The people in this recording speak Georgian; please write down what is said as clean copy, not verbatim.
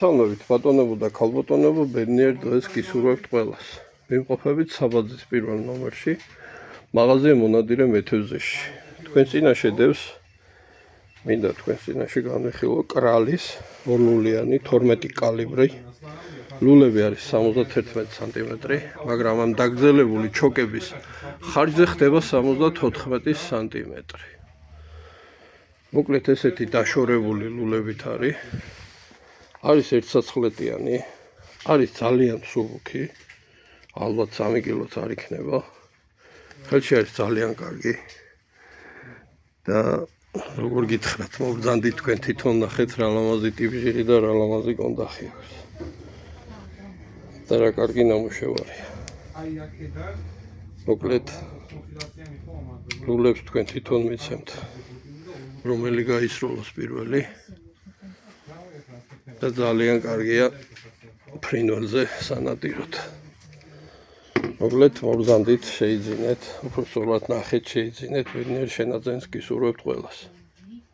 Თანობით ბატონებო და ქალბატონებო, ბედნიერ დღეს გისურვებთ ყველას. ვიმყოფებით საბაძის პირველ ნომერში, მაღაზია მონადირე მეთევზეში. თქვენ წინაშე დევს, მინდა თქვენ წინაშე განვიხილო კრალის ორლულიანი 12 კალიბრი. ლულები არის 71 სანტიმეტრი, მაგრამ ამ დაგრძელებული ჩოკების ხარჯზე ხდება 74 სანტიმეტრი. მოკლედ ესეთი დაშორებული ლულებით არის ერთსაცხრეტიანი, არის ძალიან მსუბუქი, ალბათ 3 კილოც არ იქნება. ხელში არის ძალიან კარგი და როგორ გითხრათ, მოგზანდით თქვენ თვითონ ნახეთ რა ლამაზი ტიპჟირი და რა ლამაზი კონდახი აქვს. და რა კარგი ნამუშევარია. მოკლედ ლულებს თქვენ თვითონ მიცემთ, რომელი გაისროლოს პირველი. და ძალიან კარგია ფრინველზე სანადიროდ. მოკლედ მოგზანდით, შეიძინეთ, უფრო სწორად ნახეთ, შეიძინეთ, ბედნიერ შენაძენს გისურვებთ ყველას.